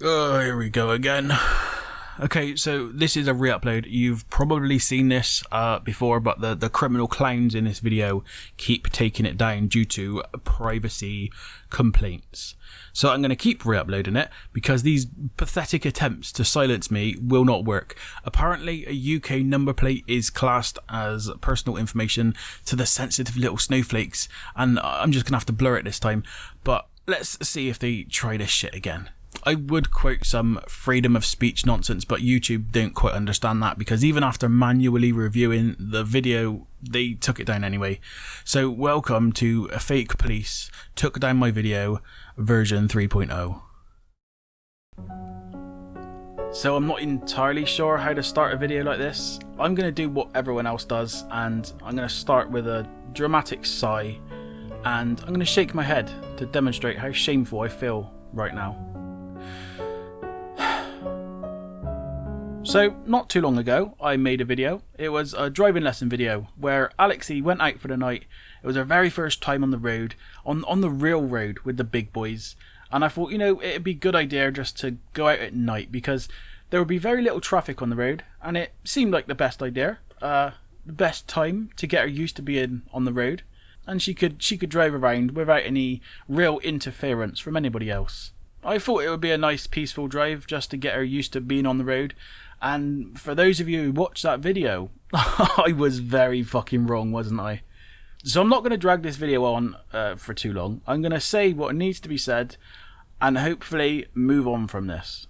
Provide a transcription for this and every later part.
Oh, here we go again. Okay, so this is a re-upload. You've probably seen this before, but the criminal clowns in this video keep taking it down due to privacy complaints. So I'm going to keep re-uploading it because these pathetic attempts to silence me will not work. Apparently a UK number plate is classed as personal information to the sensitive little snowflakes, and I'm just going to have to blur it this time. But let's see if they try this shit again. I would quote some freedom of speech nonsense, but YouTube don't quite understand that because even after manually reviewing the video, they took it down anyway. So welcome to a fake police took down my video version 3.0. So I'm not entirely sure how to start a video like this. I'm going to do what everyone else does, and I'm going to start with a dramatic sigh, and I'm going to shake my head to demonstrate how shameful I feel right now. So, not too long ago, I made a video. It was a driving lesson video where Alexii went out for the night. It was her very first time on the road, on the real road with the big boys. And I thought, you know, it'd be a good idea just to go out at night because there would be very little traffic on the road, and it seemed like the best idea, the best time to get her used to being on the road, and she could drive around without any real interference from anybody else. I thought it would be a nice peaceful drive just to get her used to being on the road. And for those of you who watched that video, I was very fucking wrong, wasn't I? So I'm not going to drag this video on for too long. I'm going to say what needs to be said and hopefully move on from this.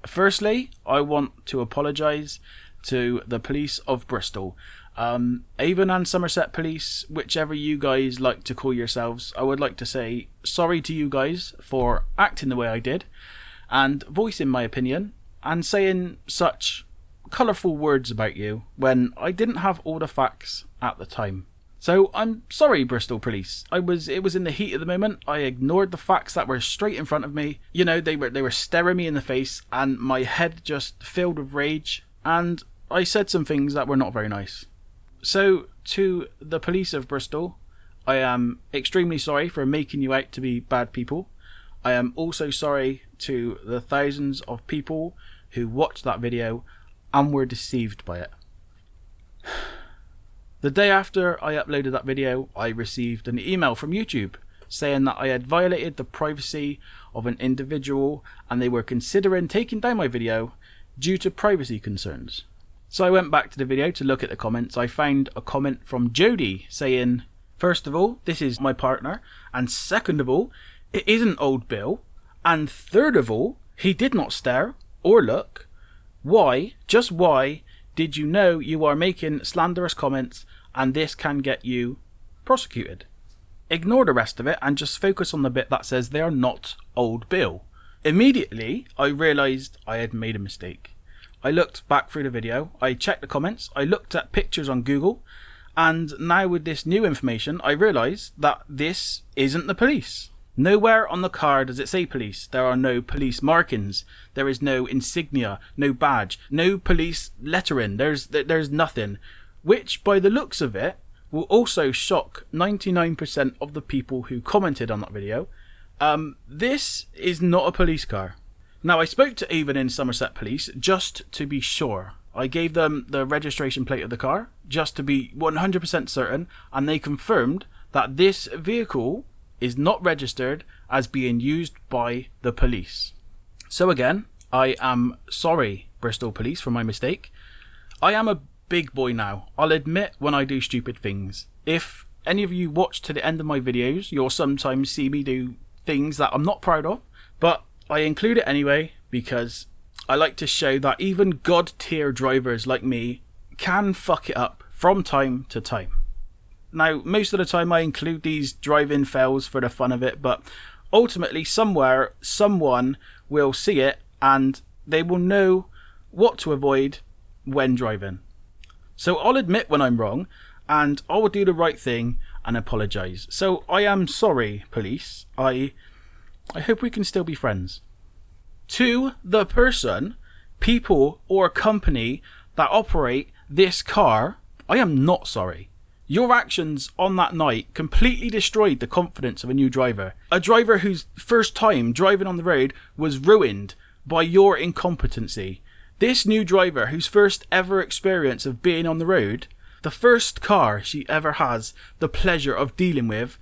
Firstly, I want to apologise to the police of Bristol. Avon and Somerset Police, whichever you guys like to call yourselves, I would like to say sorry to you guys for acting the way I did and voicing my opinion and saying such colourful words about you when I didn't have all the facts at the time. So I'm sorry, Bristol Police. It was in the heat of the moment. I ignored the facts that were straight in front of me. You know, they were staring me in the face and my head just filled with rage, and I said some things that were not very nice. So to the police of Bristol, I am extremely sorry for making you out to be bad people. I am also sorry to the thousands of people who watched that video and were deceived by it. The day after I uploaded that video, I received an email from YouTube saying that I had violated the privacy of an individual and they were considering taking down my video due to privacy concerns. So I went back to the video to look at the comments. I found a comment from Jody saying, first of all, this is my partner, and second of all, it isn't old Bill, and third of all, he did not stare or look. Why, just why, did you know you are making slanderous comments and this can get you prosecuted? Ignore the rest of it and just focus on the bit that says they are not old Bill. Immediately, I realised I had made a mistake. I looked back through the video, I checked the comments, I looked at pictures on Google, and now with this new information, I realise that this isn't the police. Nowhere on the car does it say police. There are no police markings. There is no insignia, no badge, no police lettering. There's nothing. Which, by the looks of it, will also shock 99% of the people who commented on that video. This is not a police car. Now, I spoke to Avon in Somerset Police just to be sure. I gave them the registration plate of the car just to be 100% certain, and they confirmed that this vehicle is not registered as being used by the police. So again, I am sorry, Bristol Police, for my mistake. I am a big boy now. I'll admit when I do stupid things. If any of you watch to the end of my videos, you'll sometimes see me do things that I'm not proud of, but I include it anyway because I like to show that even god tier drivers like me can fuck it up from time to time. Now, most of the time I include these drive-in fails for the fun of it, but ultimately somewhere, someone will see it and they will know what to avoid when driving. So I'll admit when I'm wrong and I will do the right thing and apologise. So I am sorry, police. I hope we can still be friends. To the person, people or company that operate this car, I am not sorry. Your actions on that night completely destroyed the confidence of a new driver. A driver whose first time driving on the road was ruined by your incompetency. This new driver, whose first ever experience of being on the road, the first car she ever has the pleasure of dealing with,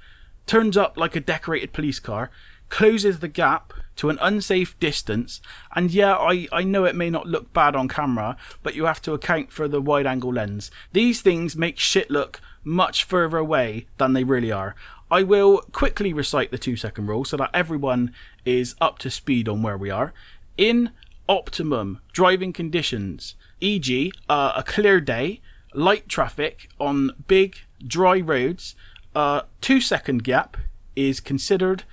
turns up like a decorated police car, closes the gap to an unsafe distance, and yeah, I know it may not look bad on camera, but you have to account for the wide angle lens. These things make shit look much further away than they really are. I will quickly recite the 2-second rule so that everyone is up to speed on where we are. In optimum driving conditions, e.g. a clear day, light traffic on big dry roads, a 2-second gap is considered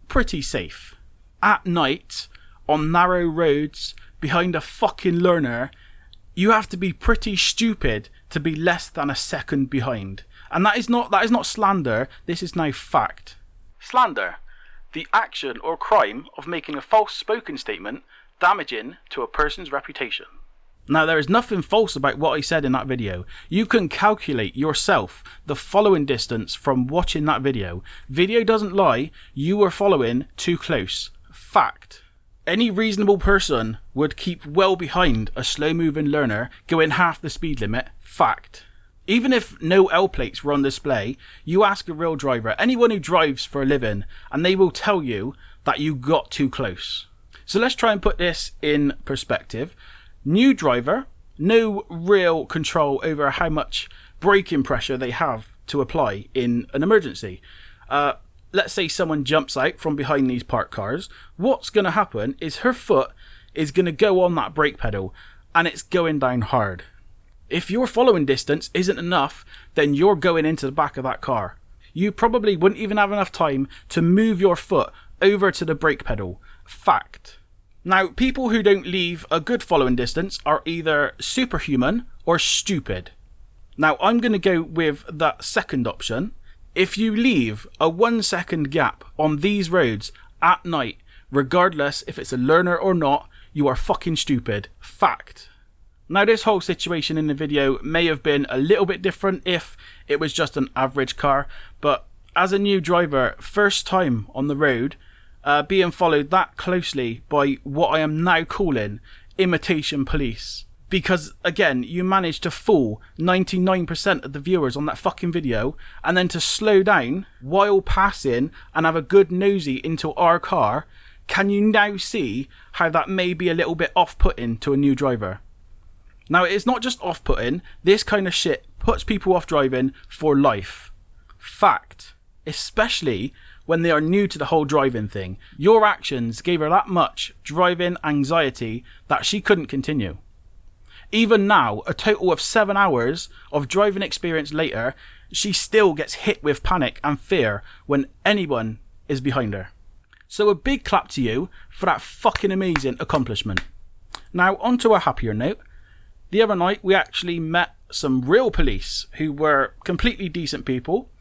pretty safe. At night, on narrow roads, behind a fucking learner, you have to be pretty stupid to be less than a second behind. And that is not slander, this is now fact. Slander, the action or crime of making a false spoken statement damaging to a person's reputation. Now, there is nothing false about what I said in that video. You can calculate yourself the following distance from watching that video. Video doesn't lie, you were following too close. Fact. Any reasonable person would keep well behind a slow-moving learner going half the speed limit. Fact. Even if no L plates were on display, you ask a real driver, anyone who drives for a living, and they will tell you that you got too close. So let's try and put this in perspective. New driver, no real control over how much braking pressure they have to apply in an emergency. Let's say someone jumps out from behind these parked cars. What's going to happen is her foot is going to go on that brake pedal and it's going down hard. If your following distance isn't enough, then you're going into the back of that car. You probably wouldn't even have enough time to move your foot over to the brake pedal. Fact. Now, people who don't leave a good following distance are either superhuman or stupid. Now, I'm going to go with that second option. If you leave a 1-second gap on these roads at night, regardless if it's a learner or not, you are fucking stupid. Fact. Now, this whole situation in the video may have been a little bit different if it was just an average car, but as a new driver, first time on the road, being followed that closely by what I am now calling imitation police. Because, again, you managed to fool 99% of the viewers on that fucking video, and then to slow down while passing and have a good nosy into our car, can you now see how that may be a little bit off-putting to a new driver? Now, it's not just off-putting, this kind of shit puts people off driving for life. Fact. Especially when they are new to the whole driving thing. Your actions gave her that much driving anxiety that she couldn't continue. Even now, a total of 7 hours of driving experience later, she still gets hit with panic and fear when anyone is behind her. So a big clap to you for that fucking amazing accomplishment. Now, on to a happier note. The other night, we actually met some real police who were completely decent people,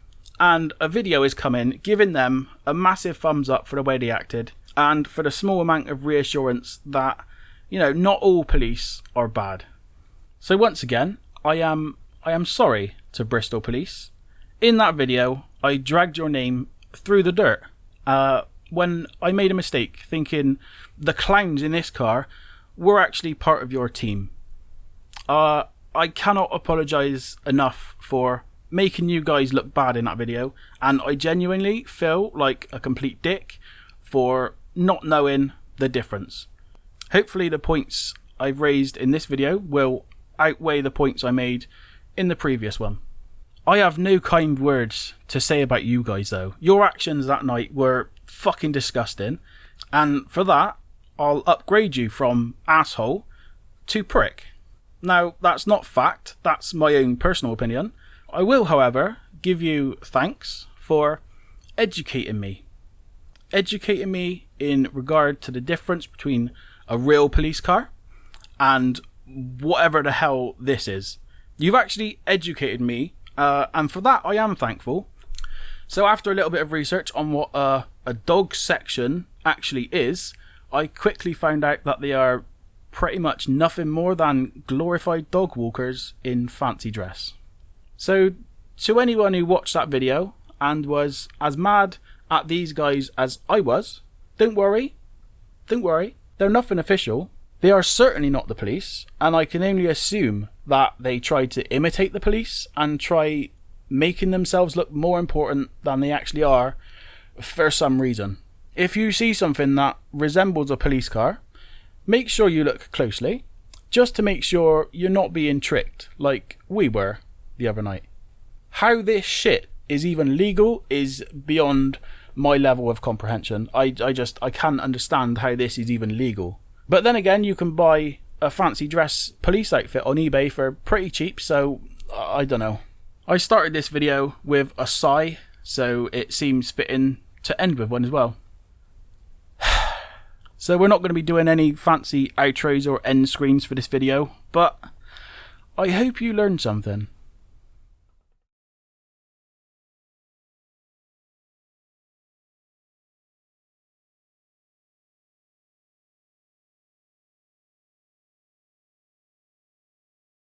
and a video is coming giving them a massive thumbs up for the way they acted, and for the small amount of reassurance that, you know, not all police are bad. So once again, I am sorry to Bristol Police. In that video, I dragged your name through the dirt when I made a mistake thinking the clowns in this car were actually part of your team. I cannot apologise enough for making you guys look bad in that video, and I genuinely feel like a complete dick for not knowing the difference. Hopefully the points I've raised in this video will outweigh the points I made in the previous one. I have no kind words to say about you guys though. Your actions that night were fucking disgusting, and for that I'll upgrade you from asshole to prick. Now, that's not fact, that's my own personal opinion. I will, however, give you thanks for educating me. Educating me in regard to the difference between a real police car and whatever the hell this is. You've actually educated me, and for that I am thankful. So after a little bit of research on what a dog section actually is, I quickly found out that they are pretty much nothing more than glorified dog walkers in fancy dress. So to anyone who watched that video and was as mad at these guys as I was, don't worry, they're nothing official. They are certainly not the police, and I can only assume that they tried to imitate the police and try making themselves look more important than they actually are for some reason. If you see something that resembles a police car, make sure you look closely, just to make sure you're not being tricked like we were the other night. How this shit is even legal is beyond my level of comprehension. I can't understand how this is even legal. But then again, you can buy a fancy dress police outfit on eBay for pretty cheap, so I don't know. I started this video with a sigh, so it seems fitting to end with one as well. So we're not going to be doing any fancy outros or end screens for this video, but I hope you learned something.